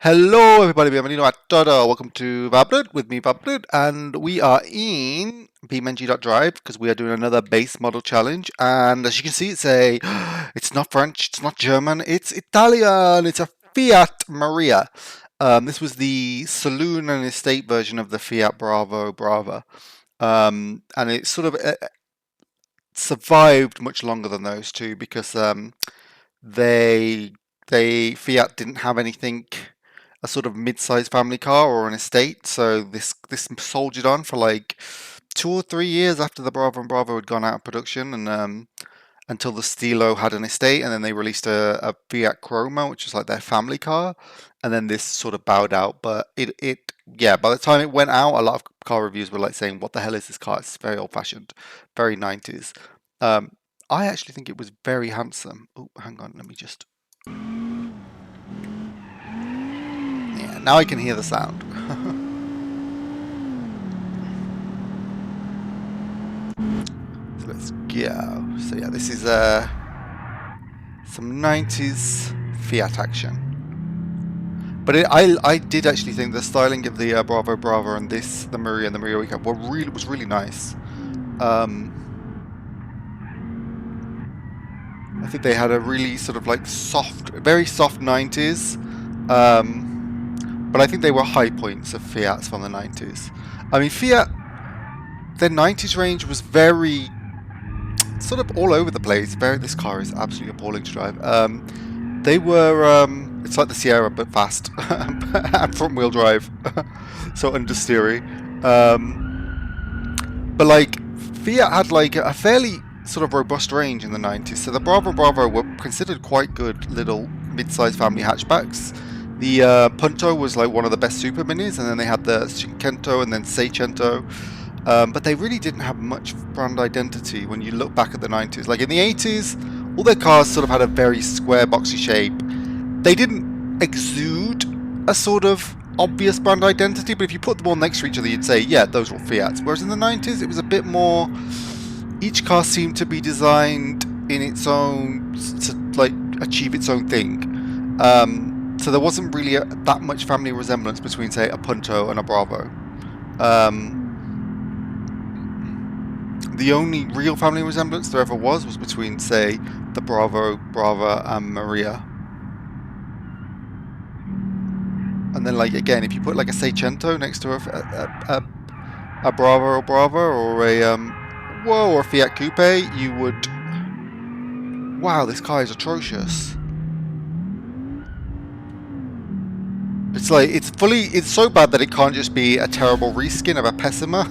Hello everybody, bienvenido a todo. Welcome to Vablet with me, Vablet, and we are in BeamNG.Drive because we are doing another base model challenge. And as you can see, it's not French, it's not German, it's Italian. It's a Fiat Marea. This was the saloon and estate version of the Fiat Brava, and it sort of survived much longer than those two because they Fiat didn't have anything, a sort of mid-sized family car or an estate. So this soldiered on for like 2 or 3 years after the Brava and Bravo had gone out of production, and until the Stilo had an estate, and then they released a Fiat Croma, which was like their family car, and then this sort of bowed out. But yeah, by the time it went out, a lot of car reviews were like saying, "What the hell is this car? It's very old-fashioned, very 90s." Um, I actually think it was very handsome. Oh, hang on, let me just. Yeah, now I can hear the sound. So let's go. So yeah, this is some 90s Fiat action. But I did actually think the styling of the Brava and the Marea and the Marea Weekend was really nice. I think they had a really sort of like very soft 90s. But I think they were high points of Fiats from the 90s. I mean, Fiat, their 90s range was very sort of all over the place. This car is absolutely appalling to drive. They were, it's like the Sierra but fast and front wheel drive, so understeery. But like Fiat had like a fairly sort of robust range in the 90s. So the Bravo were considered quite good little mid-sized family hatchbacks. The Punto was like one of the best super minis, and then they had the Cinquecento and then Seicento. But they really didn't have much brand identity when you look back at the 90s. Like in the 80s, all their cars sort of had a very square, boxy shape. They didn't exude a sort of obvious brand identity, but if you put them all next to each other, you'd say, yeah, those were Fiats. Whereas in the 90s, it was a bit more. Each car seemed to be designed in its own, to like achieve its own thing. So there wasn't really that much family resemblance between, say, a Punto and a Bravo. The only real family resemblance there ever was between, say, the Brava, and Marea. And then, like, again, if you put like a Seicento next to a Brava or a Fiat Coupe, you would. Wow, this car is atrocious. It's like it's so bad that it can't just be a terrible reskin of a Pessima.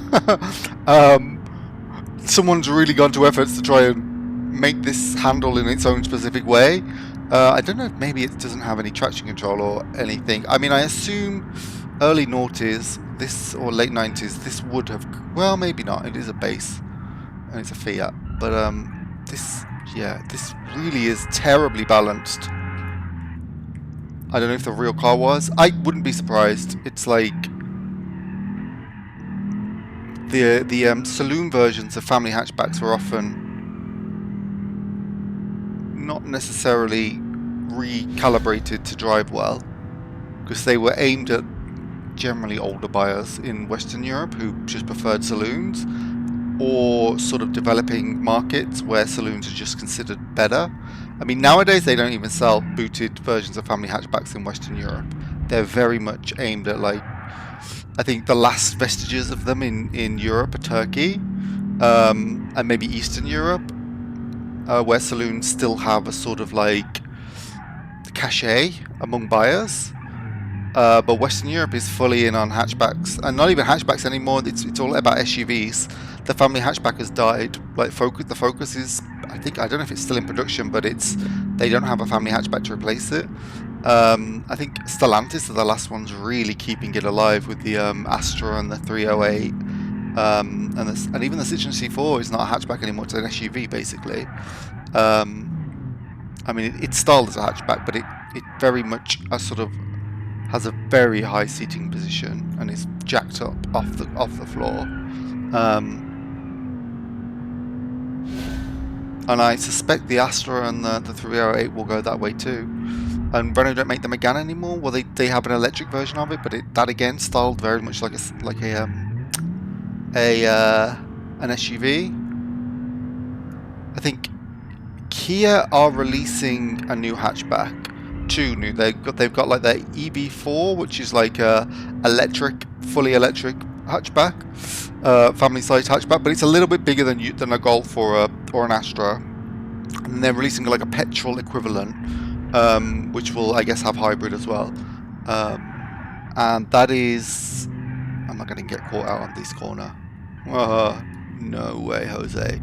Someone's really gone to efforts to try and make this handle in its own specific way. I don't know if maybe it doesn't have any traction control or anything. I mean, I assume early noughties, or late 90s, this would have. Well, maybe not. It is a base, and it's a Fiat. But this really is terribly balanced. I don't know if the real car was. I wouldn't be surprised. It's like the saloon versions of family hatchbacks were often not necessarily recalibrated to drive well, because they were aimed at generally older buyers in Western Europe who just preferred saloons, or sort of developing markets where saloons are just considered better. I mean, nowadays they don't even sell booted versions of family hatchbacks in Western Europe. They're very much aimed at, like, I think the last vestiges of them in Europe are Turkey, and maybe Eastern Europe, where saloons still have a sort of like cachet among buyers. But Western Europe is fully in on hatchbacks, and not even hatchbacks anymore. It's all about SUVs. The family hatchback has died. Like the Focus is, I don't know if it's still in production, but they don't have a family hatchback to replace it. I think Stellantis are the last ones really keeping it alive with the Astra and the 308, and even the Citroen C4 is not a hatchback anymore. It's an SUV basically. I mean, it's styled as a hatchback, but it very much has a very high seating position and is jacked up off the floor. And I suspect the Astra and the 308 will go that way too. And Renault don't make the Megane anymore. Well, they have an electric version of it, but that again styled very much like an SUV. I think Kia are releasing a new hatchback. Two new. They've got like their EV4, which is like a fully electric hatchback, family size hatchback, but it's a little bit bigger than a Golf or an Astra. And they're releasing like a petrol equivalent, which will, I guess, have hybrid as well. And that is, I'm not going to get caught out on this corner. No way, Jose.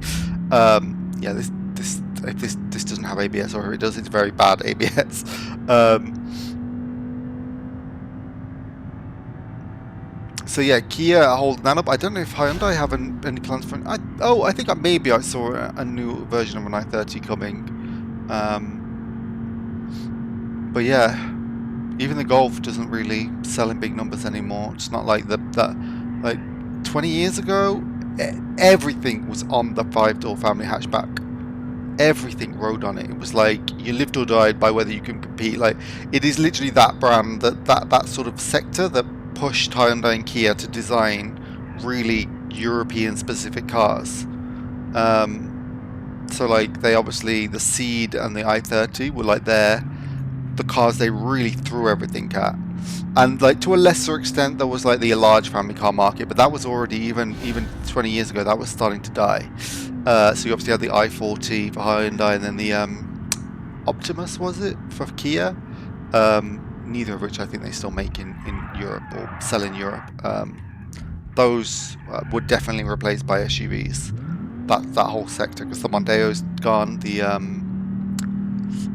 Yeah, this doesn't have ABS, or if it does, it's very bad ABS. So yeah, Kia are holding that up. I don't know if Hyundai have any plans for. I think maybe I saw a new version of an i30 coming. But yeah, even the Golf doesn't really sell in big numbers anymore. It's not like like 20 years ago, everything was on the 5-door family hatchback. Everything rode on it. It was like you lived or died by whether you can compete. Like, it is literally that brand, that sort of sector that pushed Hyundai and Kia to design really European specific cars. So like they obviously, the Ceed and the i30 were like the cars they really threw everything at. And like to a lesser extent there was like the large family car market, but that was already, even 20 years ago, that was starting to die. So you obviously had the i40 for Hyundai, and then the Optimus, was it, for Kia? Neither of which I think they still make in Europe or sell in Europe. Those were definitely replaced by SUVs. That whole sector, because the Mondeo's gone, the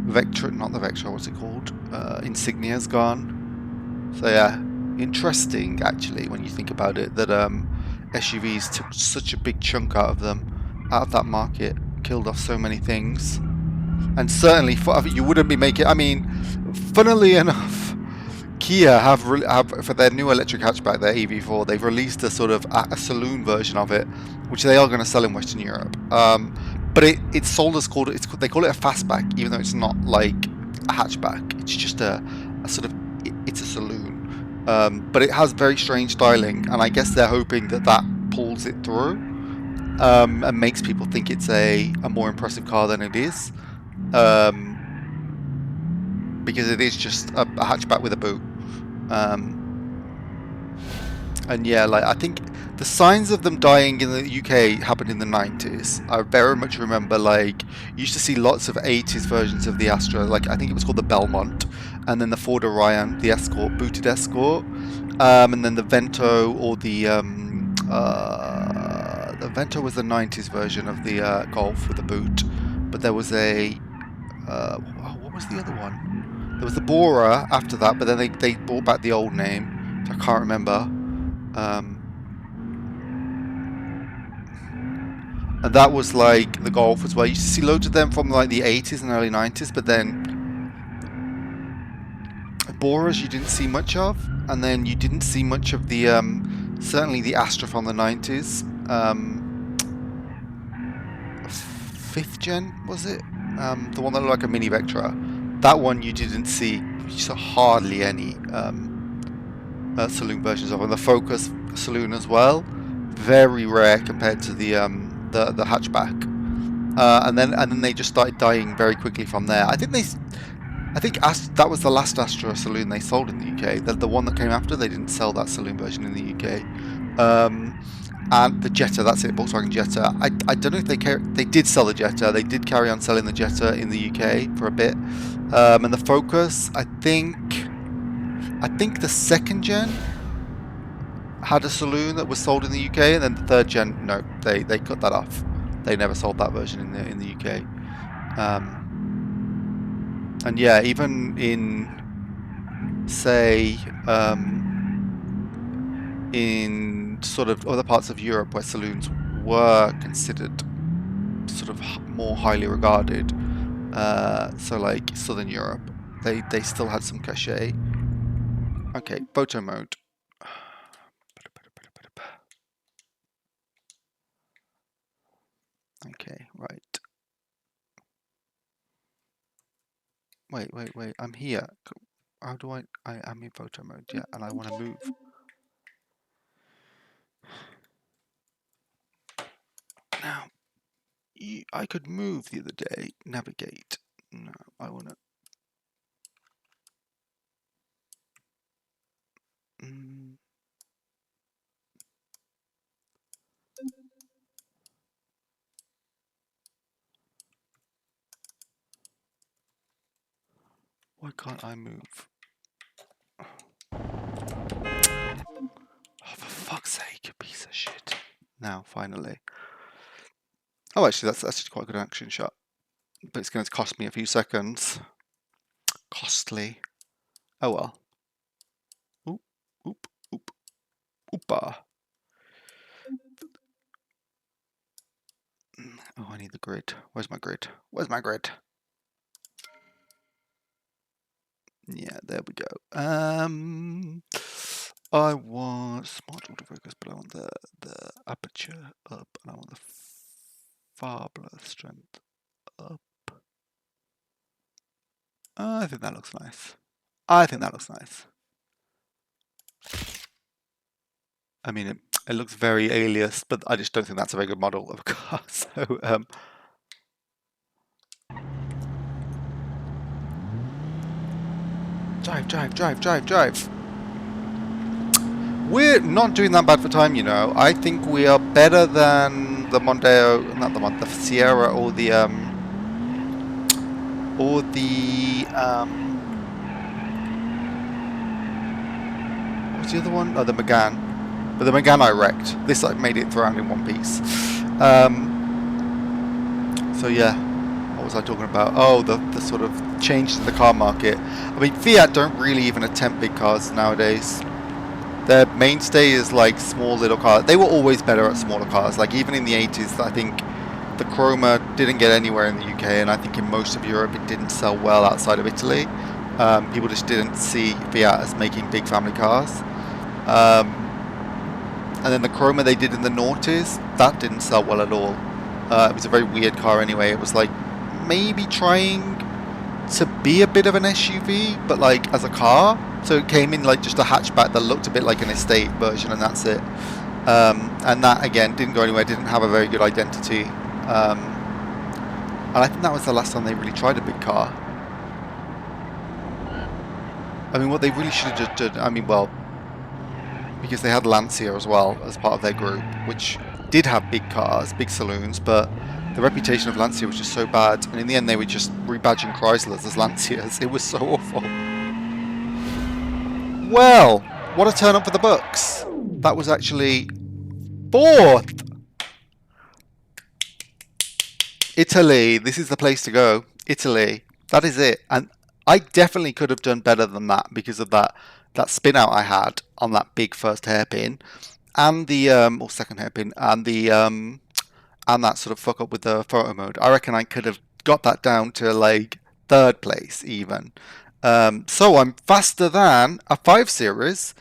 Vectra, not the Vectra, what's it called? Insignia's gone. So yeah, interesting actually when you think about it, that SUVs took such a big chunk out of that market, killed off so many things, and certainly you wouldn't be making. I mean, funnily enough, Kia have for their new electric hatchback, their EV4, they've released a sort of a saloon version of it, which they are going to sell in Western Europe. But it's sold as they call it a fastback, even though it's not like a hatchback. It's just a sort of, it's a saloon. But it has very strange styling, and I guess they're hoping that pulls it through, and makes people think it's a more impressive car than it is. Because it is just a hatchback with a boot. And yeah, like I think the signs of them dying in the UK happened in the 90s. I very much remember, like, you used to see lots of 80s versions of the Astra, like I think it was called the Belmont, and then the Ford Orion, the Escort, booted Escort, and then the Vento, or the Vento was the 90s version of the Golf with the boot, but there was what was the other one? There was the Bora after that, but then they brought back the old name, which I can't remember. And that was like the Golf as well. You used to see loads of them from like the 80s and early 90s, but then Boras you didn't see much of, and then you didn't see much of the certainly the Astra from the 90s. 5th gen, was it? The one that looked like a mini Vectra. That one you didn't see, you saw hardly any saloon versions of, and the Focus saloon as well, very rare compared to the hatchback. And then they just started dying very quickly from there. I think that was the last Astra saloon they sold in the UK. The one that came after, they didn't sell that saloon version in the UK. And the Jetta, that's it, Volkswagen Jetta. I don't know if they did sell the Jetta. They did carry on selling the Jetta in the UK for a bit. And the Focus, I think the 2nd gen had a saloon that was sold in the UK, and then the 3rd gen, no, they cut that off. They never sold that version in the UK. And yeah, even in, say, in sort of other parts of Europe where saloons were considered sort of more highly regarded, so like Southern Europe, they still had some cachet. Okay, photo mode. Okay, right. Wait, I'm here. How do I'm in photo mode, yeah, and I want to move. Now, I could move the other day, navigate. No, I want to... Why can't I move? Oh, for fuck's sake, you piece of shit. Now, finally. Oh, actually, that's actually quite a good action shot. But it's going to cost me a few seconds. Costly. Oh well. Oop, oop, oop, oopa. Oh, I need the grid. Where's my grid? Where's my grid? Yeah, there we go. I want smart autofocus, but I want the aperture up, and I want the far blur strength up. I think that looks nice. I think that looks nice. I mean, it looks very Alias, but I just don't think that's a very good model of a car. So, drive. We're not doing that bad for time, you know. I think we are better than the Mondeo, not the Mondeo, the Sierra, or the what's the other one? Oh, the Megane. But the Megane I wrecked. This I made it around in one piece. So yeah, what was I talking about? Oh, the sort of change to the car market. I mean, Fiat don't really even attempt big cars nowadays. Their mainstay is like small little cars. They were always better at smaller cars. Like even in the 80s, I think the Chroma didn't get anywhere in the UK, and I think in most of Europe it didn't sell well outside of Italy. People just didn't see Fiat as making big family cars. And then the Chroma they did in the noughties, that didn't sell well at all. It was a very weird car anyway. It was like maybe trying to be a bit of an SUV, but like as a car. So it came in like just a hatchback that looked a bit like an estate version, and that's it. And that again didn't go anywhere, didn't have a very good identity. And I think that was the last time they really tried a big car. I mean, what they really should have just done, I mean, well, because they had Lancia as well as part of their group, which did have big cars, big saloons, but the reputation of Lancia was just so bad, and in the end they were just rebadging Chryslers as Lancias. It was so awful. Well, what a turn up for the Bucks. That was actually 4th. Italy, this is the place to go. Italy, that is it. And I definitely could have done better than that because of that spin out I had on that big first hairpin, and the or second hairpin, and the and that sort of fuck up with the photo mode. I reckon I could have got that down to like 3rd place even. So I'm faster than a 5 Series,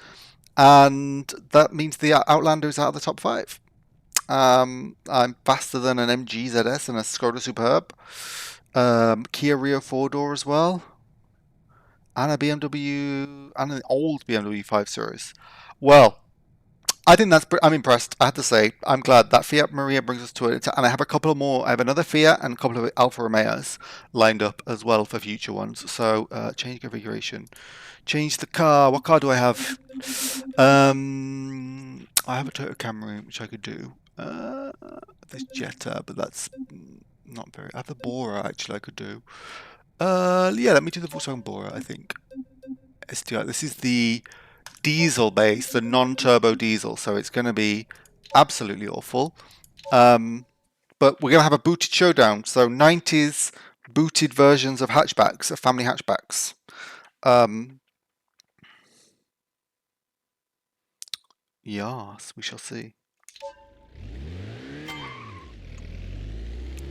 and that means the Outlander is out of the top 5. I'm faster than an MG ZS and a Skoda Superb, Kia Rio 4-door as well, and a BMW, and an old BMW 5 Series. Well, I think I'm impressed. I have to say, I'm glad that Fiat Marea brings us to it, and I have a couple more. I have another Fiat and a couple of Alfa Romeos lined up as well for future ones. So change configuration, change the car. What car do I have? I have a Toyota Camry, which I could do. This Jetta, but that's not very. I have the Bora actually. I could do. Yeah, let me do the Volkswagen Bora. I think SDI. This is the diesel base, the non-turbo diesel, so it's going to be absolutely awful. But we're going to have a booted showdown. So 90s booted versions of hatchbacks, of family hatchbacks. Yes, we shall see.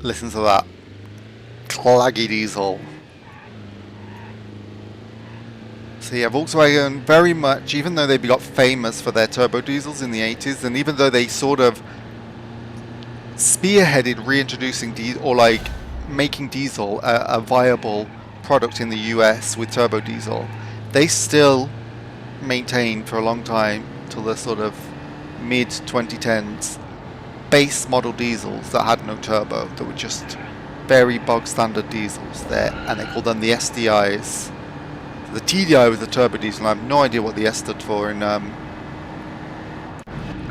Listen to that claggy diesel. So yeah, Volkswagen very much, even though they got famous for their turbo diesels in the 80s, and even though they sort of spearheaded reintroducing diesel, or like making diesel a viable product in the US with turbo diesel, they still maintained for a long time, till the sort of mid 2010s, base model diesels that had no turbo, that were just very bog standard diesels there, and they called them the SDIs. The TDI was the turbo diesel. I have no idea what the S stood for in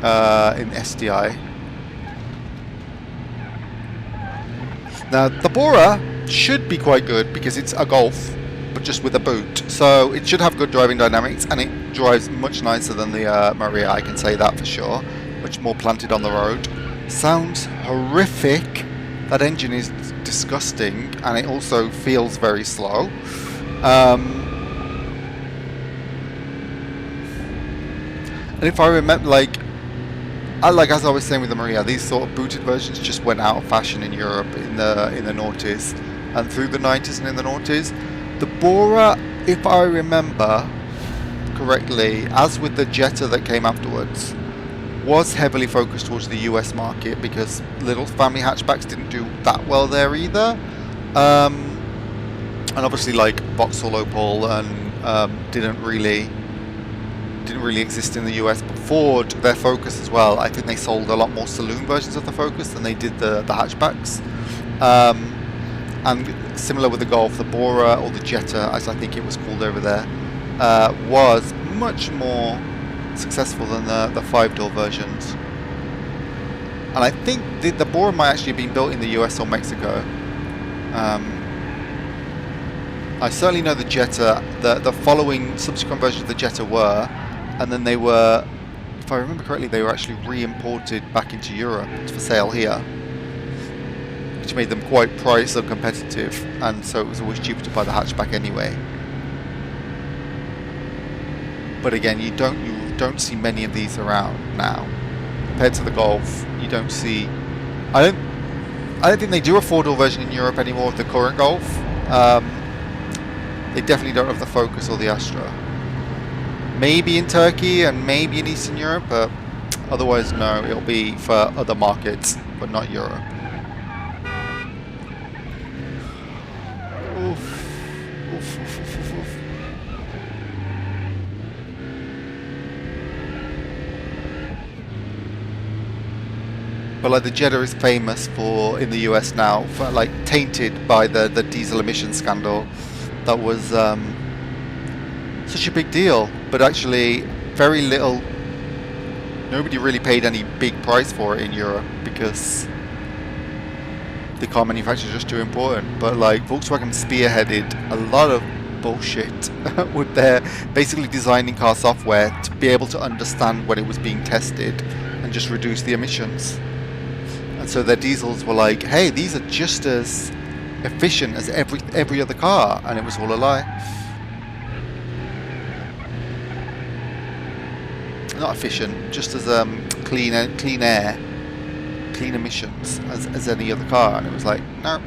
SDI. Now the Bora should be quite good because it's a Golf, but just with a boot. So it should have good driving dynamics, and it drives much nicer than the Marea, I can say that for sure. Much more planted on the road. Sounds horrific. That engine is disgusting, and it also feels very slow. And if I remember, as I was saying with the Marea, these sort of booted versions just went out of fashion in Europe in the noughties and through the 90s and in the noughties. The Bora, if I remember correctly, as with the Jetta that came afterwards, was heavily focused towards the US market because little family hatchbacks didn't do that well there either. And obviously Vauxhall Opel and didn't really exist in the US, but Ford, their Focus as well, I think they sold a lot more saloon versions of the Focus than they did the hatchbacks. And similar with the Golf, the Bora, or the Jetta as I think it was called over there, was much more successful than the 5-door versions. And I think the Bora might actually have been built in the US or Mexico. I certainly know the Jetta, the following subsequent versions of the Jetta were, and then they were, if I remember correctly, they were actually re-imported back into Europe for sale here, which made them quite price uncompetitive, and so it was always cheaper to buy the hatchback anyway. But again, you don't see many of these around now compared to the Golf. You don't see. I don't think they do a 4-door version in Europe anymore of the current Golf. They definitely don't have the Focus or the Astra. Maybe in Turkey and maybe in Eastern Europe, but otherwise no, it'll be for other markets, but not Europe. Oof. Oof, oof, oof, oof, oof. But the Jetta is famous for, in the US now, for tainted by the diesel emission scandal. That was such a big deal, but actually very little, nobody really paid any big price for it in Europe because the car manufacturers are just too important. But Volkswagen spearheaded a lot of bullshit with their basically designing car software to be able to understand when it was being tested and just reduce the emissions. And so their diesels were like, hey, these are just as efficient as every other car, and it was all a lie. Not efficient, just as clean air, clean emissions as any other car, and it was like no.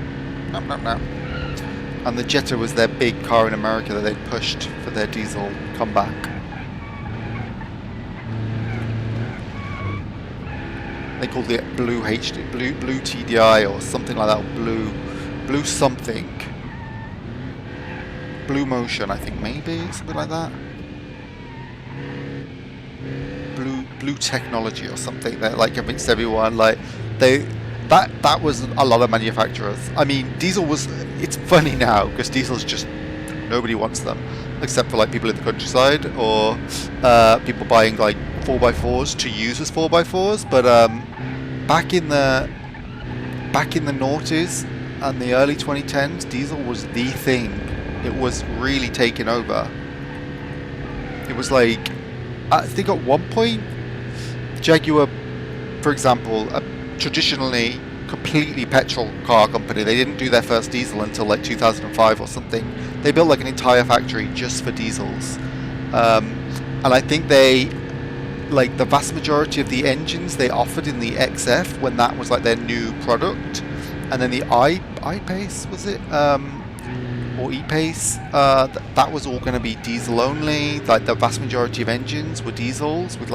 And the Jetta was their big car in America that they pushed for their diesel comeback. They called it blue TDI or something like that, blue something. Blue Motion, I think, maybe something like that. Blue technology or something that convinced everyone. That was a lot of manufacturers. I mean, diesel was. It's funny now because diesel's just nobody wants them except for people in the countryside or people buying 4x4s to use as 4x4s. But back in the noughties and the early 2010s, diesel was the thing. It was really taking over. It was I think at one point, Jaguar, for example, a traditionally completely petrol car company, they didn't do their first diesel until 2005 or something. They built an entire factory just for diesels. And I think they, the vast majority of the engines they offered in the XF when that was their new product. And then the I-Pace, was it? Or E-Pace, that was all going to be diesel only. The vast majority of engines were diesels with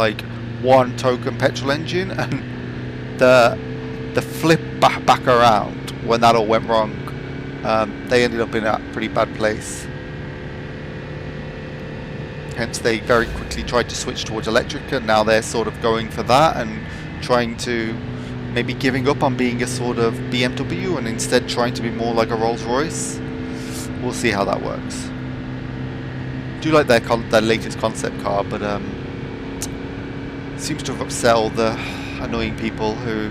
one token petrol engine, and the flip back around when that all went wrong They ended up in a pretty bad place. Hence they very quickly tried to switch towards electric, and now they're sort of going for that and trying to maybe giving up on being a sort of BMW and instead trying to be more like a Rolls-Royce. We'll see how that works. Do like their latest concept car, but seems to have upset all the annoying people who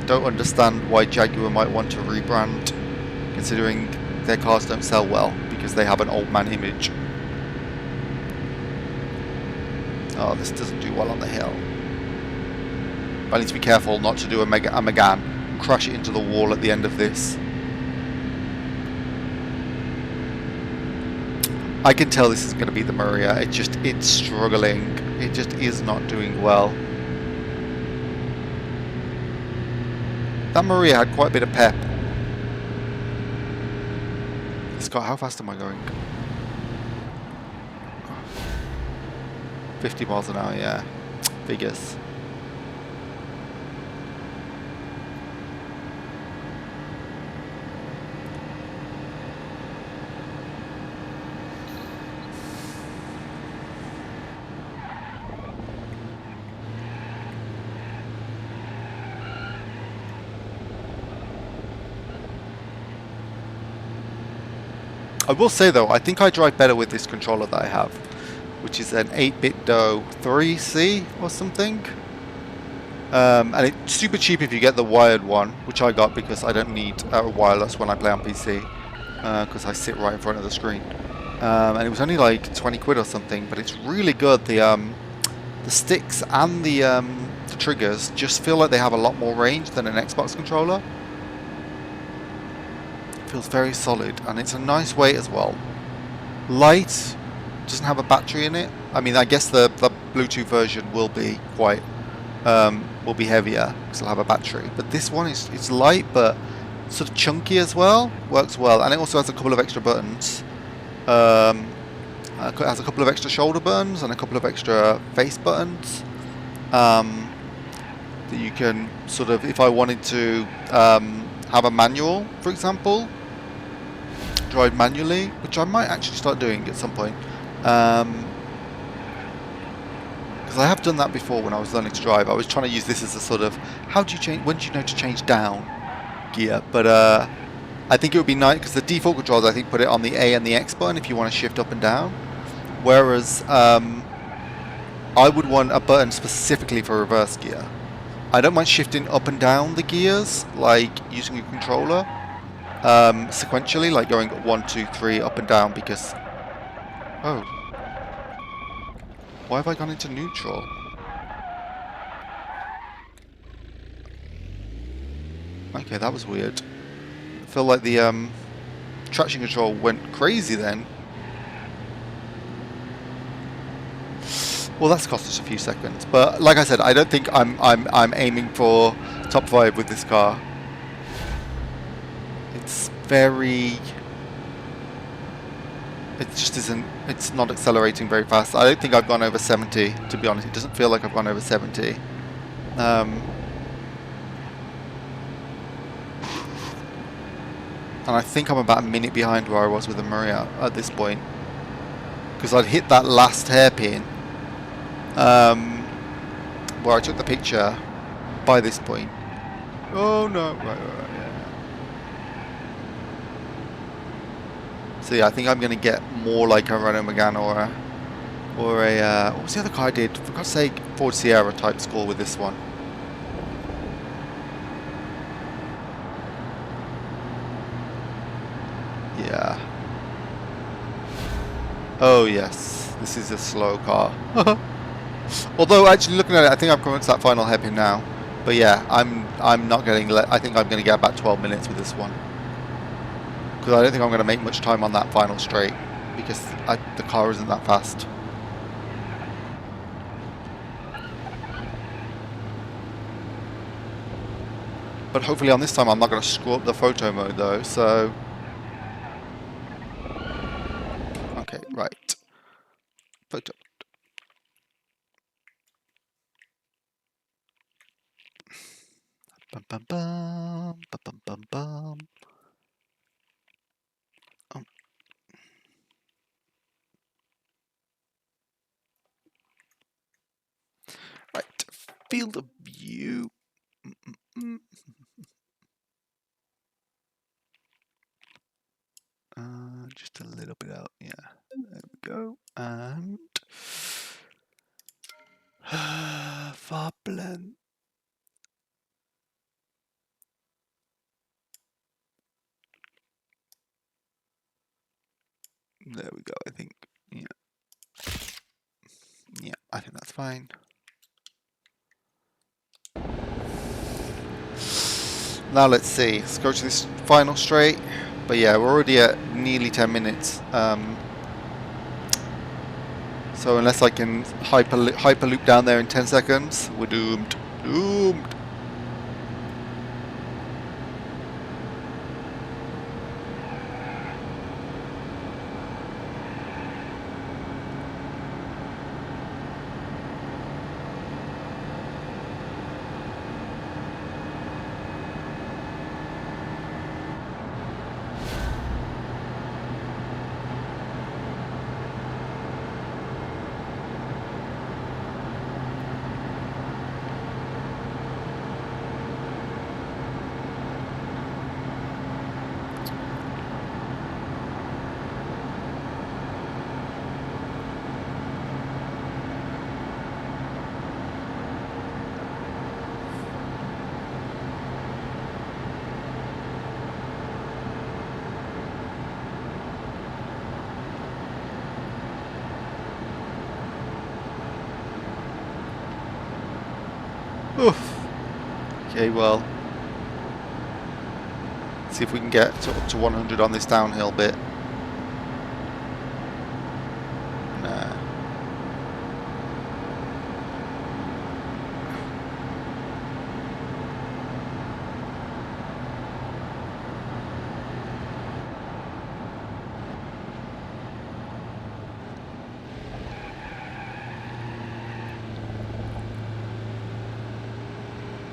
don't understand why Jaguar might want to rebrand, considering their cars don't sell well because they have an old man image. Oh, this doesn't do well on the hill. I need to be careful not to do a Megane and crash it into the wall at the end of this. I can tell this is going to be the Marea. It's struggling. It just is not doing well. That Marea had quite a bit of pep. Scott, how fast am I going? 50 miles an hour, yeah. Figures. I will say though, I think I drive better with this controller that I have, which is an 8-bit DO 3C or something. And it's super cheap if you get the wired one, which I got because I don't need a wireless when I play on PC, because I sit right in front of the screen. And it was only like 20 quid or something, but it's really good. The sticks and the triggers just feel like they have a lot more range than an Xbox controller. Feels very solid, and it's a nice weight as well. Light, doesn't have a battery in it. I mean, I guess the Bluetooth version will be quite will be heavier because it'll have a battery. But this one is it's light but sort of chunky as well. Works well, and it also has a couple of extra buttons. It has a couple of extra shoulder buttons and a couple of extra face buttons that you can sort of, if I wanted to have a manual, for example, drive manually, which I might actually start doing at some point. Because I have done that before when I was learning to drive. I was trying to use this as a sort of, how do you change, when do you know to change down gear? But I think it would be nice, because the default controls I think put it on the A and the X button if you want to shift up and down. Whereas I would want a button specifically for reverse gear. I don't mind shifting up and down the gears, like using a controller sequentially, like going 1, 2, 3 up and down, because oh, why have I gone into neutral? Okay, that was weird. I feel like the traction control went crazy then. Well, that's cost us a few seconds, but like I said, I don't think I'm aiming for top 5 with this car. It's very, it just isn't, it's not accelerating very fast. I don't think I've gone over 70, to be honest. It doesn't feel like I've gone over 70. And I think I'm about a minute behind where I was with the Marea at this point, because I'd hit that last hairpin where I took the picture by this point. Oh no, right, yeah. So yeah, I think I'm going to get more like a Renault Megane or a what was the other car I did? For God's sake, Ford Sierra type score with this one. Yeah. Oh yes, this is a slow car. Although actually looking at it, I think I've come to that final hairpin now. But yeah, I'm not getting. I think I'm going to get about 12 minutes with this one, because I don't think I'm going to make much time on that final straight, because the car isn't that fast. But hopefully on this time I'm not going to screw up the photo mode though. So okay, right. Photo. Bum, bum, bum, bum, bum, bum, bum. field of view. Just a little bit out, yeah. There we go. And far blend. There we go, I think. Yeah. Yeah, I think that's fine. Now let's see. Let's go to this final straight. But yeah, we're already at nearly 10 minutes. So unless I can hyperloop down there in 10 seconds, we're doomed. Doomed. Oof. Okay, well, see if we can get up to 100 on this downhill bit. Nah.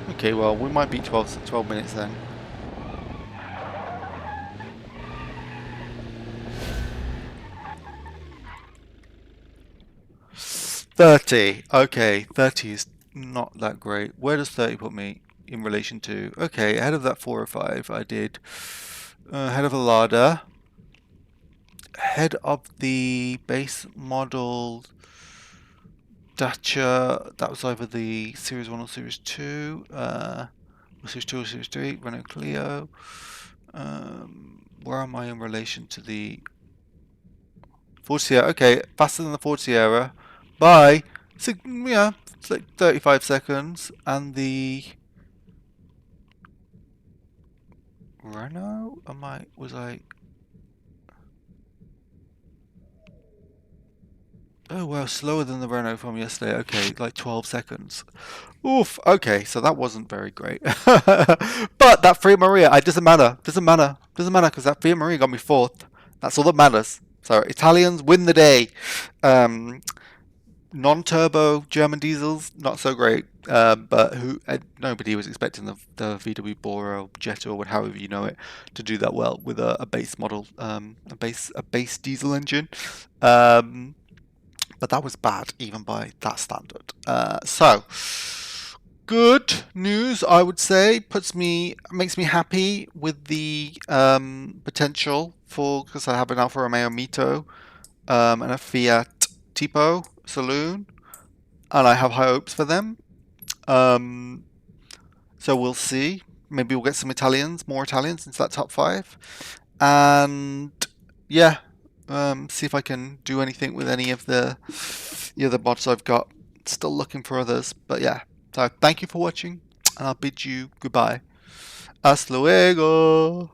Okay, well, we might be 12 minutes then. $30. Okay, 30 is not that great. Where does 30 put me in relation to? Okay, ahead of that 405, I did. Ahead of the Lada. Ahead of the base model Dacia. That was either the Series 1 or Series 2. Series 2 or Series 3. Renault Clio. Where am I in relation to the Ford Sierra? Okay, faster than the Ford Sierra by, yeah, it's like 35 seconds. And the Renault? Was I? Oh, well, slower than the Renault from yesterday. Okay, like 12 seconds. Oof, okay, so that wasn't very great. But that Fiat Marea, it doesn't matter. Doesn't matter because that Fiat Marea got me fourth. That's all that matters. So Italians win the day. Non-turbo German diesels, not so great. But nobody was expecting the VW Bora or Jetta or however you know it to do that well with a base model, a base diesel engine. But that was bad even by that standard. So good news, I would say, makes me happy with the potential because I have an Alfa Romeo Mito and a Fiat Tipo saloon, and I have high hopes for them. So we'll see. Maybe we'll get some more Italians into that top 5, and yeah, see if I can do anything with any of the other mods I've got. Still looking for others, but yeah. So thank you for watching, and I'll bid you goodbye. Hasta luego.